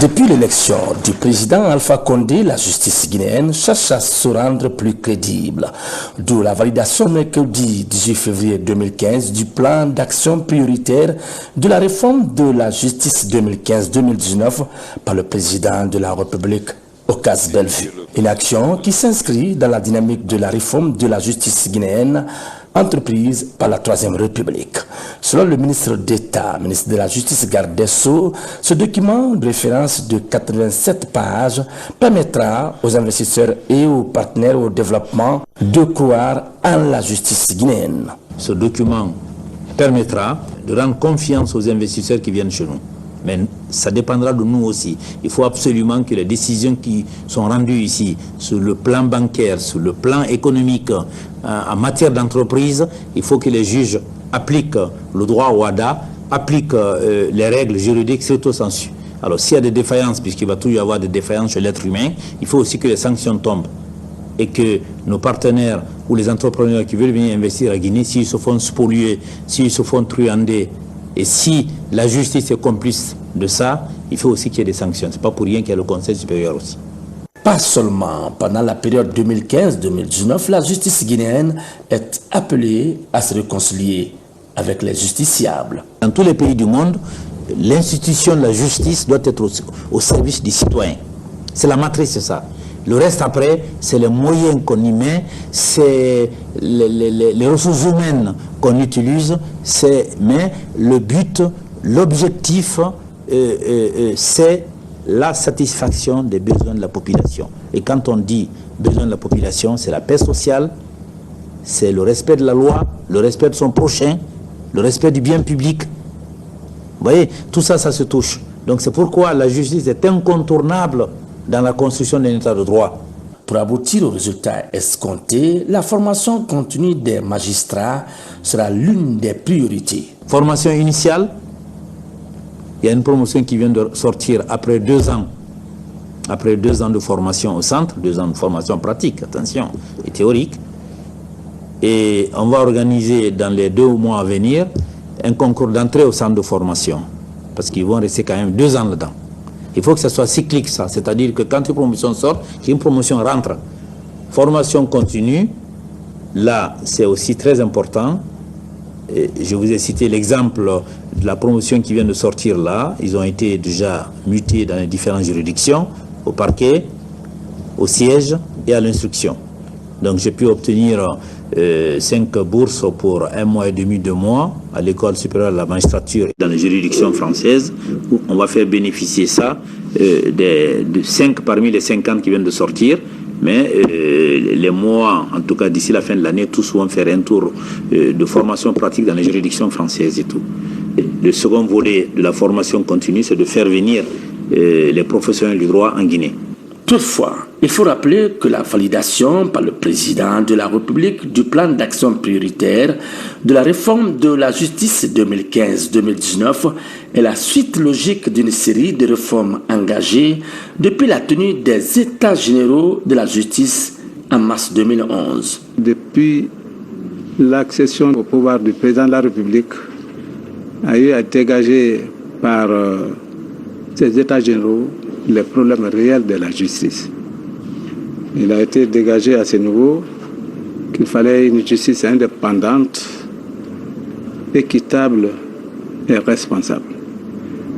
Depuis l'élection du président Alpha Condé, la justice guinéenne cherche à se rendre plus crédible. D'où la validation mercredi 18 février 2015 du plan d'action prioritaire de la réforme de la justice 2015-2019 par le président de la République, Ocas Bellevue. Une action qui s'inscrit dans la dynamique de la réforme de la justice guinéenne entreprise par la Troisième République. Selon le ministre d'État, ministre de la Justice Garde des Sceaux, ce document de référence de 87 pages permettra aux investisseurs et aux partenaires au développement de croire en la justice guinéenne. Ce document permettra de rendre confiance aux investisseurs qui viennent chez nous. Mais ça dépendra de nous aussi. Il faut absolument que les décisions qui sont rendues ici, sur le plan bancaire, sur le plan économique, en matière d'entreprise, il faut que les juges appliquent le droit au WADA, appliquent les règles juridiques stricto sensu. Alors s'il y a des défaillances, puisqu'il va toujours y avoir des défaillances chez l'être humain, il faut aussi que les sanctions tombent. Et que nos partenaires ou les entrepreneurs qui veulent venir investir à Guinée, s'ils se font spolier, s'ils se font truander, et si la justice est complice de ça, il faut aussi qu'il y ait des sanctions. Ce n'est pas pour rien qu'il y a le Conseil supérieur aussi. Pas seulement pendant la période 2015-2019, la justice guinéenne est appelée à se réconcilier avec les justiciables. Dans tous les pays du monde, l'institution de la justice doit être au service des citoyens. C'est la matrice, c'est ça. Le reste après, c'est les moyens qu'on y met, c'est les ressources humaines qu'on utilise, mais le but, l'objectif, c'est la satisfaction des besoins de la population. Et quand on dit besoin de la population, c'est la paix sociale, c'est le respect de la loi, le respect de son prochain, le respect du bien public. Vous voyez, tout ça, ça se touche. Donc c'est pourquoi la justice est incontournable dans la construction d'un état de droit. Pour aboutir aux résultats escomptés, la formation continue des magistrats sera l'une des priorités. Formation initiale, il y a une promotion qui vient de sortir après 2 ans. Après 2 ans de formation au centre, 2 ans de formation pratique, attention, et théorique. Et on va organiser dans les 2 mois à venir un concours d'entrée au centre de formation. Parce qu'ils vont rester quand même 2 ans là-dedans. Il faut que ça soit cyclique, ça. C'est-à-dire que quand une promotion sort, qu'une promotion rentre. Formation continue, là, c'est aussi très important. Et je vous ai cité l'exemple de la promotion qui vient de sortir là. Ils ont été déjà mutés dans les différentes juridictions, au parquet, au siège et à l'instruction. Donc j'ai pu obtenir 5 bourses pour 1 mois et demi, 2 mois à l'école supérieure de la magistrature dans les juridictions françaises, où on va faire bénéficier ça de 5 parmi les 50 qui viennent de sortir. Mais les mois, en tout cas d'ici la fin de l'année, tous vont faire un tour de formation pratique dans les juridictions françaises et tout. Et le second volet de la formation continue, c'est de faire venir les professionnels du droit en Guinée. Toutefois, il faut rappeler que la validation par le président de la République du plan d'action prioritaire de la réforme de la justice 2015-2019 est la suite logique d'une série de réformes engagées depuis la tenue des États généraux de la justice en mars 2011. Depuis l'accession au pouvoir du président de la République a eu à dégager par ces États généraux les problèmes réels de la justice. Il a été dégagé à ce niveau qu'il fallait une justice indépendante, équitable et responsable.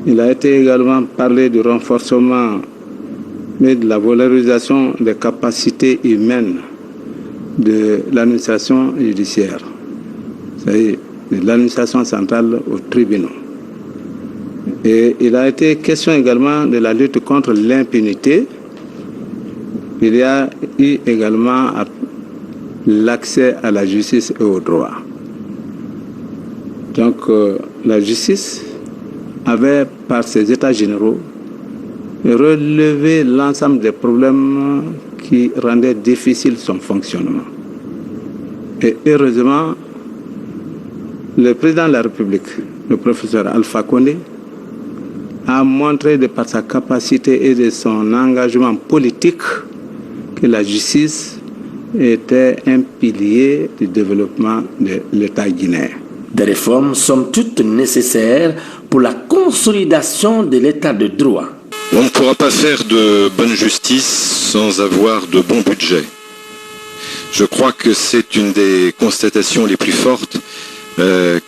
Il a été également parlé du renforcement et de la valorisation des capacités humaines de l'administration judiciaire, c'est-à-dire de l'administration centrale aux tribunaux. Et il a été question également de la lutte contre l'impunité. Il y a eu également l'accès à la justice et au droit. Donc la justice avait, par ses états généraux, relevé l'ensemble des problèmes qui rendaient difficile son fonctionnement. Et heureusement, le président de la République, le professeur Alpha Condé, a montré de par sa capacité et de son engagement politique que la justice était un pilier du développement de l'État guinéen. Des réformes sont toutes nécessaires pour la consolidation de l'état de droit. On ne pourra pas faire de bonne justice sans avoir de bons budgets. Je crois que c'est une des constatations les plus fortes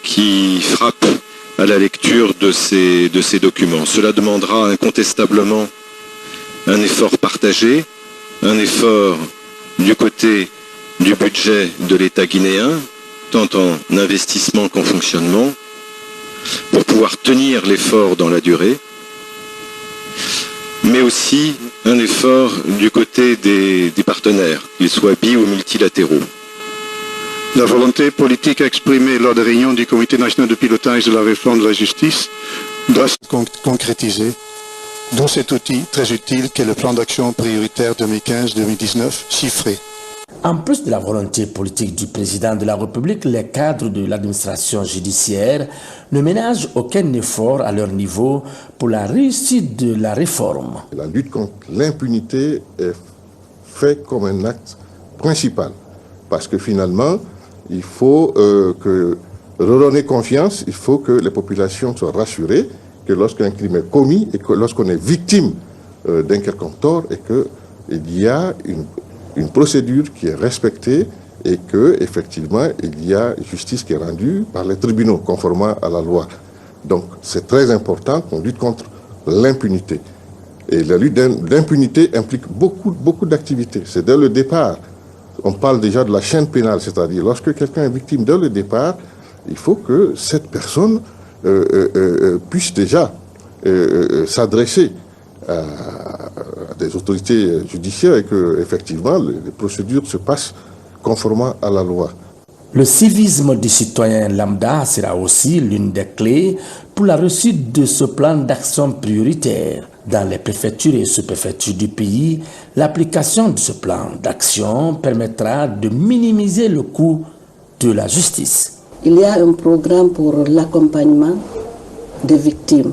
qui frappent à la lecture de ces documents. Cela demandera incontestablement un effort partagé, un effort du côté du budget de l'État guinéen, tant en investissement qu'en fonctionnement, pour pouvoir tenir l'effort dans la durée, mais aussi un effort du côté des partenaires, qu'ils soient bi ou multilatéraux. La volonté politique exprimée lors des réunions du Comité national de pilotage de la réforme de la justice doit se concrétiser dans cet outil très utile qu'est le plan d'action prioritaire 2015-2019 chiffré. En plus de la volonté politique du président de la République, les cadres de l'administration judiciaire ne ménagent aucun effort à leur niveau pour la réussite de la réforme. La lutte contre l'impunité est faite comme un acte principal, parce que finalement, il faut redonner confiance, il faut que les populations soient rassurées que lorsqu'un crime est commis et que lorsqu'on est victime d'un quelconque tort et qu'il y a une procédure qui est respectée et qu'effectivement il y a justice qui est rendue par les tribunaux conformément à la loi. Donc c'est très important qu'on lutte contre l'impunité. Et la lutte d'impunité implique beaucoup d'activités. C'est dès le départ. On parle déjà de la chaîne pénale, c'est-à-dire lorsque quelqu'un est victime dès le départ, il faut que cette personne puisse déjà s'adresser à des autorités judiciaires et que effectivement les procédures se passent conformément à la loi. Le civisme du citoyen lambda sera aussi l'une des clés pour la réussite de ce plan d'action prioritaire. Dans les préfectures et sous-préfectures du pays, l'application de ce plan d'action permettra de minimiser le coût de la justice. Il y a un programme pour l'accompagnement des victimes.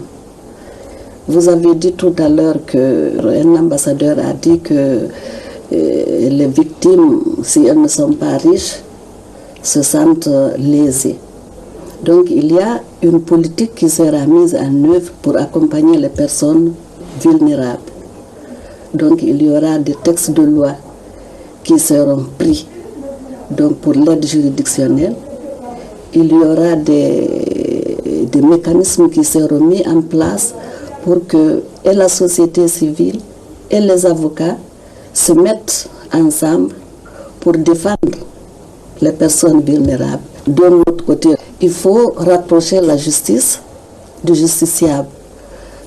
Vous avez dit tout à l'heure qu'un ambassadeur a dit que les victimes, si elles ne sont pas riches, se sentent lésées. Donc il y a une politique qui sera mise en œuvre pour accompagner les personnes vulnérables. Donc il y aura des textes de loi qui seront pris donc, pour l'aide juridictionnelle. Il y aura des mécanismes qui seront mis en place pour que et la société civile et les avocats se mettent ensemble pour défendre les personnes vulnérables. De l'autre côté, il faut rapprocher la justice du justiciable.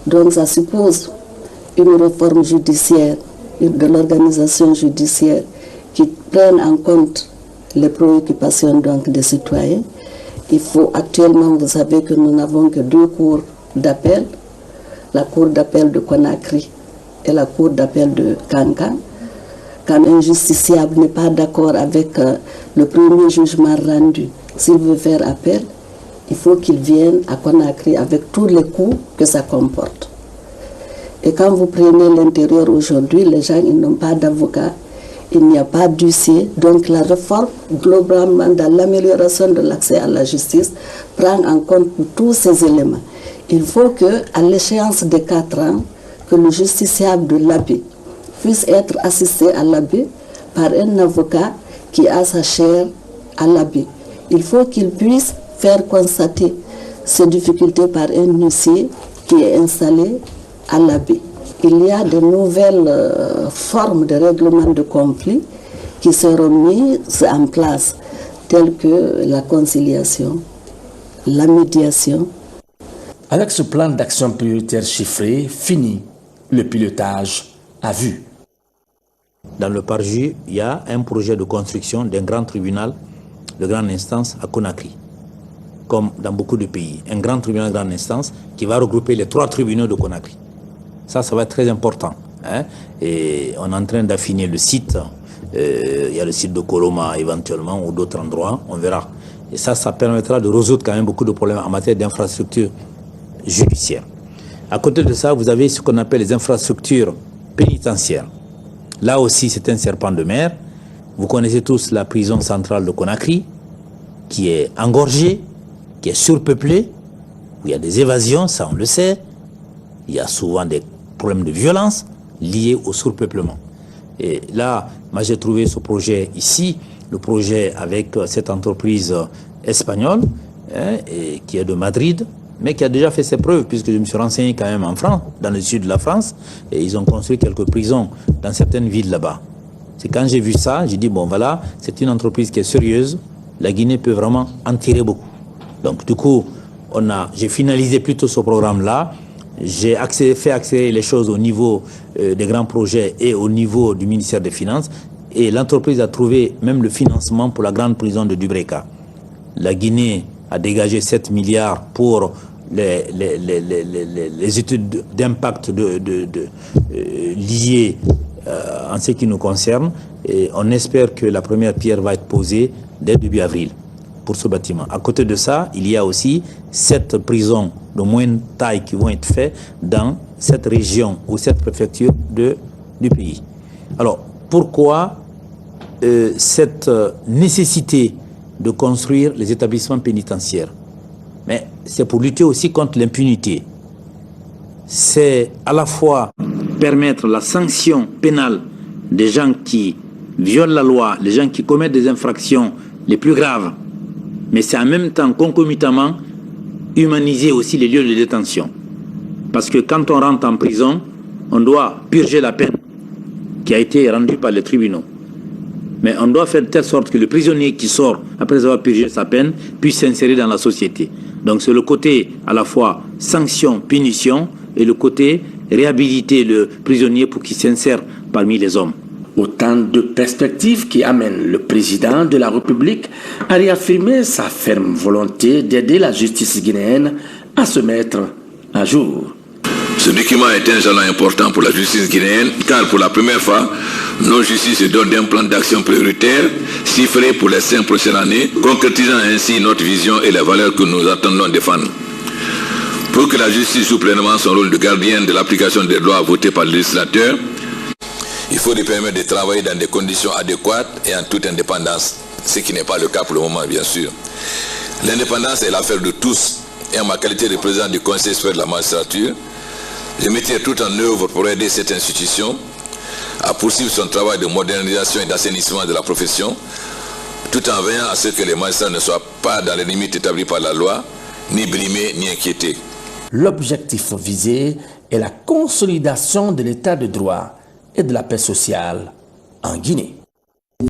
Donc ça suppose une réforme judiciaire, de l'organisation judiciaire qui prenne en compte les préoccupations donc, des citoyens. Il faut actuellement, vous savez que nous n'avons que 2 cours d'appel, la cour d'appel de Conakry et la cour d'appel de Kankan. Quand un justiciable n'est pas d'accord avec le premier jugement rendu, s'il veut faire appel, il faut qu'il vienne à Conakry avec tous les coûts que ça comporte. Et quand vous prenez l'intérieur aujourd'hui, les gens ils n'ont pas d'avocat, il n'y a pas d'huissier. Donc la réforme, globalement, dans l'amélioration de l'accès à la justice, prend en compte tous ces éléments. Il faut qu'à l'échéance de 4 ans, que le justiciable de l'ABI puisse être assisté à l'ABI par un avocat qui a sa chaire à l'ABI. Il faut qu'il puisse faire constater ces difficultés par un huissier qui est installé à l'ABI. Il y a de nouvelles formes de règlement de conflits qui seront mises en place, telles que la conciliation, la médiation. Avec ce plan d'action prioritaire chiffré, fini le pilotage à vue. Dans le Parjus, il y a un projet de construction d'un grand tribunal de grande instance à Conakry, comme dans beaucoup de pays. Un grand tribunal de grande instance qui va regrouper les 3 tribunaux de Conakry. Ça va être très important. Hein? Et on est en train d'affiner le site. Il y a le site de Koloma éventuellement ou d'autres endroits, on verra. Et ça permettra de résoudre quand même beaucoup de problèmes en matière d'infrastructures judiciaires. À côté de ça, vous avez ce qu'on appelle les infrastructures pénitentiaires. Là aussi, c'est un serpent de mer. Vous connaissez tous la prison centrale de Conakry, qui est engorgée, qui est surpeuplée. où il y a des évasions, ça on le sait. Il y a souvent des problèmes de violence liés au surpeuplement. Et là, moi j'ai trouvé ce projet ici, le projet avec cette entreprise espagnole, et qui est de Madrid, mais qui a déjà fait ses preuves, puisque je me suis renseigné quand même en France, dans le sud de la France, et ils ont construit quelques prisons dans certaines villes là-bas. C'est quand j'ai vu ça, j'ai dit, bon voilà, c'est une entreprise qui est sérieuse, la Guinée peut vraiment en tirer beaucoup. Donc du coup, j'ai finalisé plutôt ce programme-là, j'ai fait accélérer les choses au niveau des grands projets et au niveau du ministère des Finances, et l'entreprise a trouvé même le financement pour la grande prison de Dubreka. La Guinée a dégagé 7 milliards pour les études d'impact liées en ce qui nous concerne, et on espère que la première pierre va être posée dès début avril pour ce bâtiment. À côté de ça, il y a aussi 7 prisons de moyenne taille qui vont être faites dans cette région ou cette préfecture du pays. Alors, pourquoi cette nécessité de construire les établissements pénitentiaires? Mais c'est pour lutter aussi contre l'impunité. C'est à la fois permettre la sanction pénale des gens qui violent la loi, les gens qui commettent des infractions les plus graves, mais c'est en même temps, concomitamment, humaniser aussi les lieux de détention. Parce que quand on rentre en prison, on doit purger la peine qui a été rendue par les tribunaux. Mais on doit faire de telle sorte que le prisonnier qui sort après avoir purgé sa peine puisse s'insérer dans la société. Donc c'est le côté à la fois sanction, punition, et le côté réhabiliter le prisonnier pour qu'il s'insère parmi les hommes. Autant de perspectives qui amènent le président de la République à réaffirmer sa ferme volonté d'aider la justice guinéenne à se mettre à jour. Ce document est un jalon important pour la justice guinéenne, car pour la première fois, nos justices se donnent un plan d'action prioritaire, chiffré pour les 5 prochaines années, concrétisant ainsi notre vision et les valeurs que nous attendons défendre. Pour que la justice joue pleinement son rôle de gardienne de l'application des lois votées par le législateur, il faut lui permettre de travailler dans des conditions adéquates et en toute indépendance, ce qui n'est pas le cas pour le moment, bien sûr. L'indépendance est l'affaire de tous, et en ma qualité de président du Conseil supérieur de la magistrature, je mettrai tout en œuvre pour aider cette institution à poursuivre son travail de modernisation et d'assainissement de la profession, tout en veillant à ce que les magistrats ne soient pas dans les limites établies par la loi, ni brimés, ni inquiétés. L'objectif visé est la consolidation de l'état de droit et de la paix sociale en Guinée.